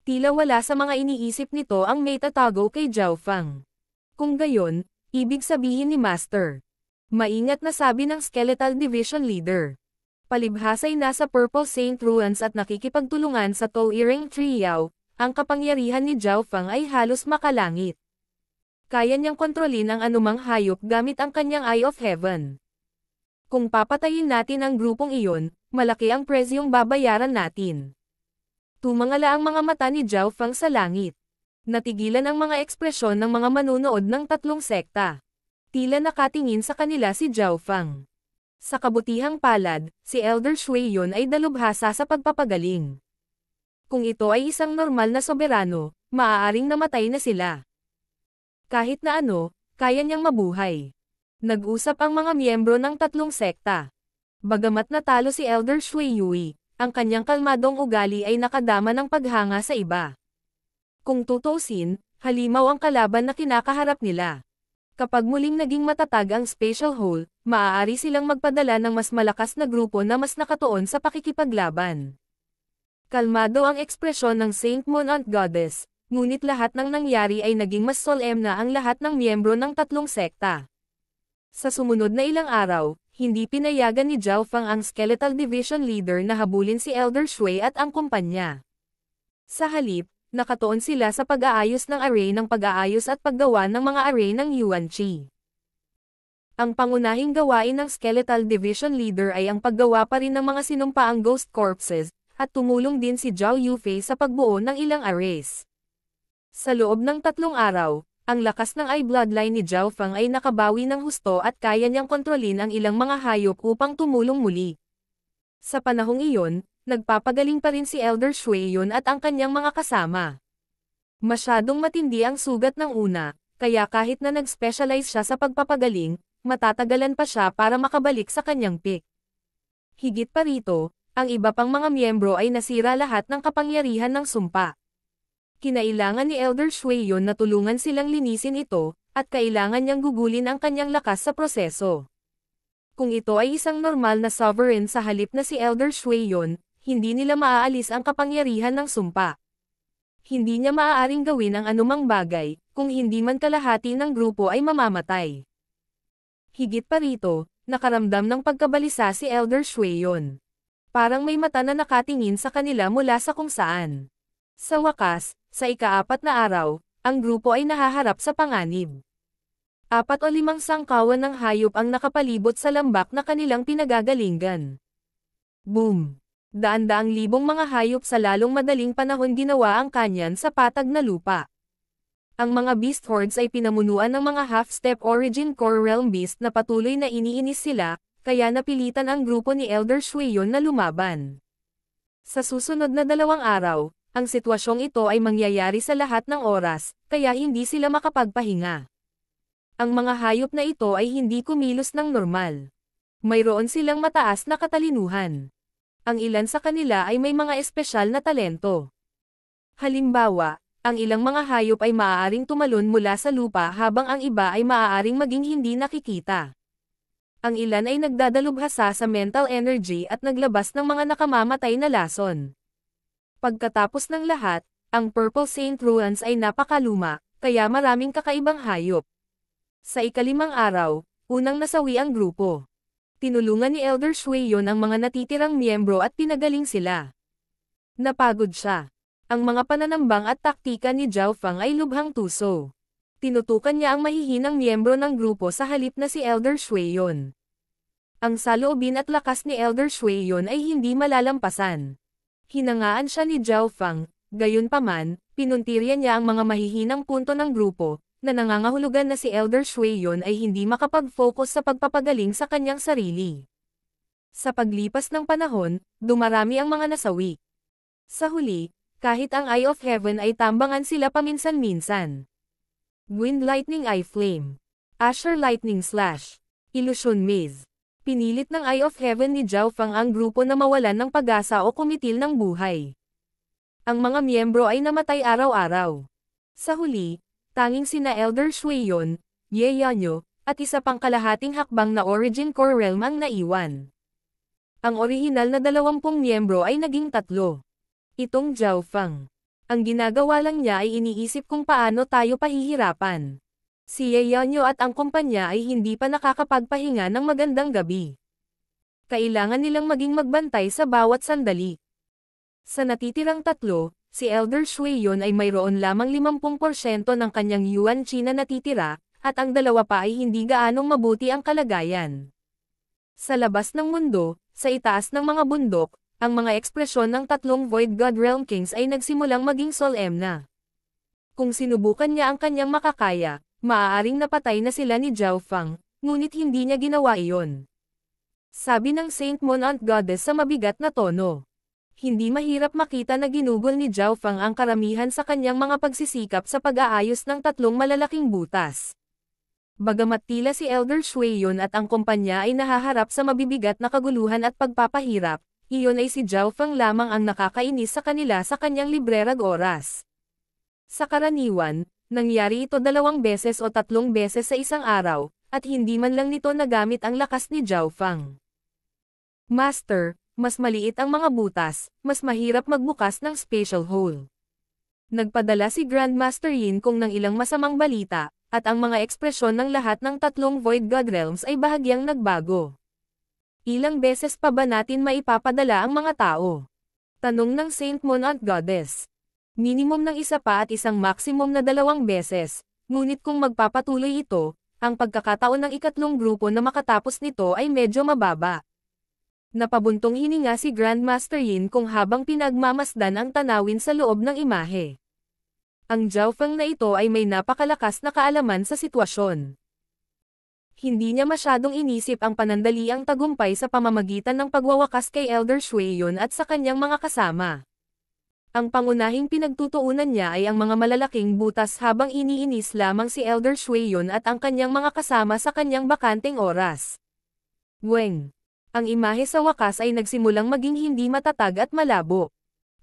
Tila wala sa mga iniisip nito ang may tatago kay Zhao Fang. Kung gayon, ibig sabihin ni Master. Maingat na sabi ng Skeletal Division Leader. Palibhasa'y nasa Purple Saint Ruins at nakikipagtulungan sa Towering Trio, ang kapangyarihan ni Zhao Fang ay halos makalangit. Kaya niyang kontrolin ang anumang hayop gamit ang kanyang Eye of Heaven. Kung papatayin natin ang grupong iyon, malaki ang presyong babayaran natin. Tumangala ang mga mata ni Zhao Fang sa langit. Natigilan ang mga ekspresyon ng mga manunood ng tatlong sekta. Tila nakatingin sa kanila si Zhao Fang. Sa kabutihang palad, si Elder Shueyon ay dalubhasa sa pagpapagaling. Kung ito ay isang normal na soberano, maaaring namatay na sila. Kahit na ano, kaya niyang mabuhay. Nag-usap ang mga miyembro ng tatlong sekta. Bagamat natalo si Elder Shueyu, ang kanyang kalmadong ugali ay nakadama ng paghanga sa iba. Kung tutuusin, halimaw ang kalaban na kinakaharap nila. Kapag muling naging matatag ang Spatial Hole, maaari silang magpadala ng mas malakas na grupo na mas nakatuon sa pakikipaglaban. Kalmado ang ekspresyon ng Saint Moon Aunt Goddess. Ngunit lahat ng nangyari ay naging mas solemn na ang lahat ng miyembro ng tatlong sekta. Sa sumunod na ilang araw, hindi pinayagan ni Zhao Fang ang Skeletal Division Leader na habulin si Elder Shui at ang kumpanya. Sa halip, nakatuon sila sa pag-aayos ng array ng pag-aayos at paggawa ng mga array ng Yuan Qi. Ang pangunahing gawain ng Skeletal Division Leader ay ang paggawa pa rin ng mga sinumpaang ghost corpses, at tumulong din si Zhao Yufei sa pagbuo ng ilang arrays. Sa loob ng 3 araw, ang lakas ng Eye Bloodline ni Zhao Fang ay nakabawi ng husto at kaya niyang kontrolin ang ilang mga hayop upang tumulong muli. Sa panahong iyon, nagpapagaling pa rin si Elder Shueyon at ang kanyang mga kasama. Masyadong matindi ang sugat ng una, kaya kahit na nag-specialize siya sa pagpapagaling, matatagalan pa siya para makabalik sa kanyang peak. Higit pa rito, ang iba pang mga miyembro ay nasira lahat ng kapangyarihan ng sumpa. Kinailangan ni Elder Shueyon na tulungan silang linisin ito, at kailangan niyang gugulin ang kanyang lakas sa proseso. Kung ito ay isang normal na sovereign sa halip na si Elder Shueyon, hindi nila maaalis ang kapangyarihan ng sumpa. Hindi niya maaaring gawin ang anumang bagay, kung hindi man kalahati ng grupo ay mamamatay. Higit pa rito, nakaramdam ng pagkabalisa si Elder Shueyon. Parang may mata na nakatingin sa kanila mula sa kung saan. Sa wakas, sa ika-4 na araw, ang grupo ay nahaharap sa panganib. 4 o 5 sangkawan ng hayop ang nakapalibot sa lambak na kanilang pinagagalingan. Boom! Daan-daang libong mga hayop sa lalong madaling panahon ginawa ang kanyan sa patag na lupa. Ang mga beast hordes ay pinamunuan ng mga half-step origin core realm beast na patuloy na iniinis sila, kaya napilitan ang grupo ni Elder Shueyon na lumaban. Sa susunod na 2 araw, ang sitwasyong ito ay mangyayari sa lahat ng oras, kaya hindi sila makapagpahinga. Ang mga hayop na ito ay hindi kumilos ng normal. Mayroon silang mataas na katalinuhan. Ang ilan sa kanila ay may mga espesyal na talento. Halimbawa, ang ilang mga hayop ay maaaring tumalon mula sa lupa habang ang iba ay maaaring maging hindi nakikita. Ang ilan ay nagdadalubhasa sa mental energy at naglabas ng mga nakamamatay na lason. Pagkatapos ng lahat, ang Purple Saint Ruins ay napakaluma, kaya maraming kakaibang hayop. Sa ika-5 araw, unang nasawi ang grupo. Tinulungan ni Elder Shueyon ang mga natitirang miyembro at pinagaling sila. Napagod siya. Ang mga pananambang at taktika ni Zhao Fang ay lubhang tuso. Tinutukan niya ang mahihinang miyembro ng grupo sa halip na si Elder Shueyon. Ang saloobin at lakas ni Elder Shueyon ay hindi malalampasan. Hinangaan siya ni Zhao Fang, gayunpaman, pinuntirya niya ang mga mahihinang punto ng grupo, na nangangahulugan na si Elder Shueyon ay hindi makapag-focus sa pagpapagaling sa kanyang sarili. Sa paglipas ng panahon, dumarami ang mga nasawi. Sa huli, kahit ang Eye of Heaven ay tambangan sila paminsan-minsan. Wind Lightning Eye Flame. Asher Lightning Slash. Illusion Maze. Pinilit ng Eye of Heaven ni Zhao Fang ang grupo na mawalan ng pag-asa o kumitil ng buhay. Ang mga miyembro ay namatay araw-araw. Sa huli, tanging sina Elder Shueyon, Ye Yanyo, at isa pang kalahating hakbang na Origin Core Realm ang naiwan. Ang orihinal na 20 miyembro ay naging 3. Itong Zhao Fang. Ang ginagawa lang niya ay iniisip kung paano tayo pahihirapan. Si Ye Yanyo at ang kumpanya ay hindi pa nakakapagpahinga ng magandang gabi. Kailangan nilang maging magbantay sa bawat sandali. Sa natitirang 3, si Elder Shueyon ay mayroon lamang 50% ng kanyang Yuan Chi na natitira, at ang 2 pa ay hindi gaanong mabuti ang kalagayan. Sa labas ng mundo, sa itaas ng mga bundok, ang mga ekspresyon ng 3 Void God Realm Kings ay nagsimulang maging solemna. Kung sinubukan niya ang kanyang makakaya, maaaring napatay na sila ni Zhao Fang, ngunit hindi niya ginawa iyon. Sabi ng Saint Monant Goddess sa mabigat na tono. Hindi mahirap makita na ginugol ni Zhao Fang ang karamihan sa kanyang mga pagsisikap sa pag-aayos ng 3 malalaking butas. Bagamat tila si Elder Shueyon at ang kumpanya ay nahaharap sa mabibigat na kaguluhan at pagpapahirap, iyon ay si Zhao Fang lamang ang nakakainis sa kanila sa kanyang librerag oras. Sa karaniwan, nangyari ito 2 beses o 3 beses sa isang araw, at hindi man lang nito nagamit ang lakas ni Zhao Fang. Master, mas maliit ang mga butas, mas mahirap magbukas ng spatial hole. Nagpadala si Grandmaster Yin Kung ng ilang masamang balita, at ang mga ekspresyon ng lahat ng 3 Void God Realms ay bahagyang nagbago. Ilang beses pa ba natin maipapadala ang mga tao? Tanong ng Saint Monant Goddess. Minimum ng 1 pa at isang maximum na 2 beses, ngunit kung magpapatuloy ito, ang pagkakataon ng ikatlong grupo na makatapos nito ay medyo mababa. Napabuntong hininga si Grandmaster Yin Kung habang pinagmamasdan ang tanawin sa loob ng imahe. Ang Zhao Fang na ito ay may napakalakas na kaalaman sa sitwasyon. Hindi niya masyadong inisip ang panandaliang tagumpay sa pamamagitan ng pagwawakas kay Elder Shueyon at sa kanyang mga kasama. Ang pangunahing pinagtutuunan niya ay ang mga malalaking butas habang iniinis lamang si Elder Shueyon at ang kanyang mga kasama sa kanyang bakanteng oras. Weng. Ang imahe sa wakas ay nagsimulang maging hindi matatag at malabo.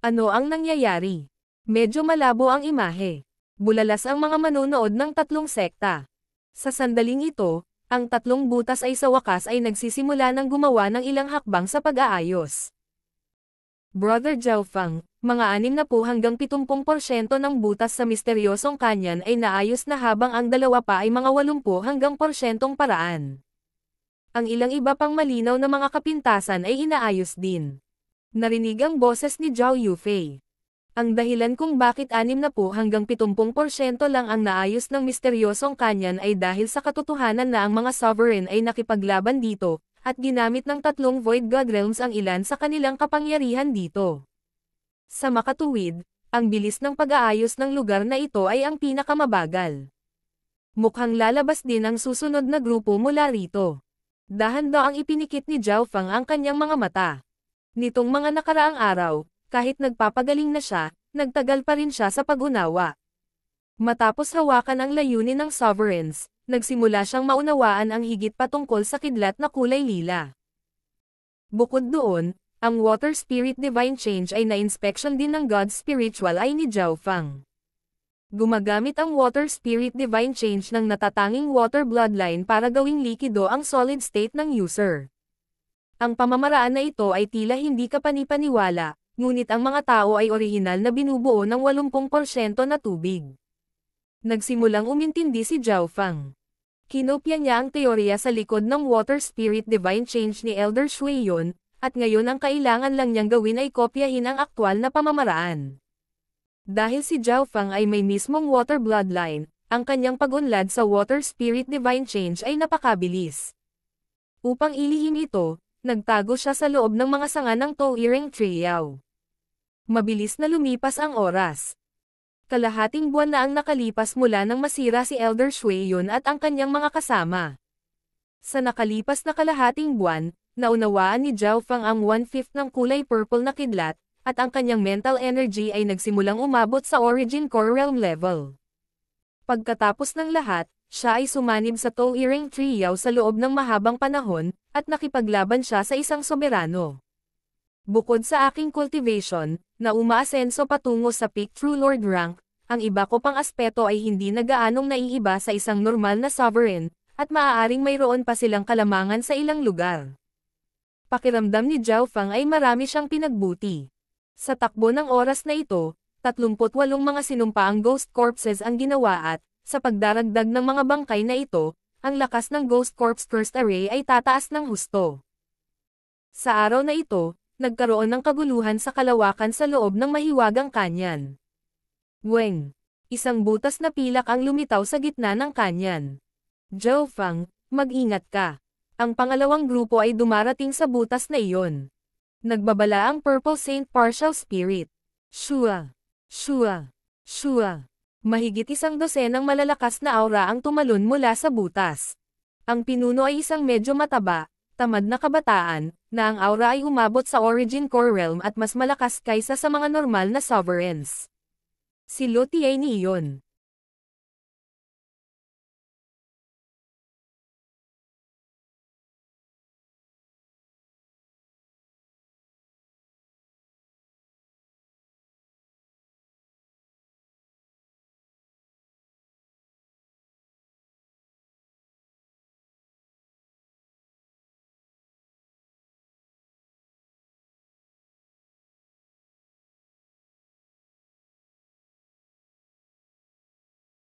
Ano ang nangyayari? Medyo malabo ang imahe. Bulalas ang mga manonood ng 3 sekta. Sa sandaling ito, ang 3 butas ay sa wakas ay nagsisimula ng gumawa ng ilang hakbang sa pag-aayos. Brother Zhao Fang, mga 60 hanggang 70% ng butas sa misteryosong kanyan ay naayos na habang ang 2 pa ay mga 80 hanggang porsyentong paraan. Ang ilang iba pang malinaw na mga kapintasan ay inaayos din. Narinig ang boses ni Zhao Yufei. Ang dahilan kung bakit 60 hanggang 70% lang ang naayos ng misteryosong kanyan ay dahil sa katotohanan na ang mga sovereign ay nakipaglaban dito, at ginamit ng 3 Void God Realms ang ilan sa kanilang kapangyarihan dito. Sa makatuwid, ang bilis ng pag-aayos ng lugar na ito ay ang pinakamabagal. Mukhang lalabas din ang susunod na grupo mula rito. Dahan-daang ipinikit ni Zhao Fang ang kanyang mga mata. Nitong mga nakaraang araw, kahit nagpapagaling na siya, nagtagal pa rin siya sa pag-unawa. Matapos hawakan ang layunin ng sovereigns, nagsimula siyang maunawaan ang higit patungkol sa kidlat na kulay lila. Bukod doon, ang Water Spirit Divine Change ay na-inspection din ng God Spiritual Eye ni Zhao Fang. Gumagamit ang Water Spirit Divine Change ng natatanging water bloodline para gawing likido ang solid state ng user. Ang pamamaraan na ito ay tila hindi kapanipaniwala, ngunit ang mga tao ay orihinal na binubuo ng 80% na tubig. Nagsimulang umintindi si Zhao Fang. Kinopya niya ang teorya sa likod ng Water Spirit Divine Change ni Elder Shui Yun, at ngayon ang kailangan lang niyang gawin ay kopyahin ang aktwal na pamamaraan. Dahil si Zhao Fang ay may mismong water bloodline, ang kanyang pag-unlad sa Water Spirit Divine Change ay napakabilis. Upang ilihim ito, nagtago siya sa loob ng mga sanga ng Tao-Iring Triao. Mabilis na lumipas ang oras. Kalahating buwan na ang nakalipas mula nang masira si Elder Shui Yun at ang kanyang mga kasama. Sa nakalipas na kalahating buwan, naunawaan ni Zhao Fang ang 1/5 ng kulay purple na kidlat, at ang kanyang mental energy ay nagsimulang umabot sa Origin Core Realm level. Pagkatapos ng lahat, siya ay sumanib sa Tao-Iring Triao sa loob ng mahabang panahon, at nakipaglaban siya sa isang soberano. Bukod sa aking cultivation, na umaasenso patungo sa Peak True Lord rank, ang iba ko pang aspeto ay hindi na gaanong naiiba sa isang normal na sovereign, at maaaring mayroon pa silang kalamangan sa ilang lugar. Pakiramdam ni Zhao Fang ay marami siyang pinagbuti. Sa takbo ng oras na ito, 38 mga sinumpaang ghost corpses ang ginawa at, sa pagdaragdag ng mga bangkay na ito, ang lakas ng Ghost Corpse First Array ay tataas ng husto. Sa araw na ito, nagkaroon ng kaguluhan sa kalawakan sa loob ng mahiwagang kanyan. Weng! Isang butas na pilak ang lumitaw sa gitna ng kanyan. Zhao Fang, mag-ingat ka. Ang pangalawang grupo ay dumarating sa butas na iyon. Nagbabala ang Purple Saint Partial Spirit. Shua! Shua! Shua! Mahigit 100 malalakas na aura ang tumalon mula sa butas. Ang pinuno ay isang medyo mataba, tamad na kabataan, na ang aura ay umabot sa Origin Core Realm at mas malakas kaysa sa mga normal na sovereigns. Si Luo Tianyi iyon.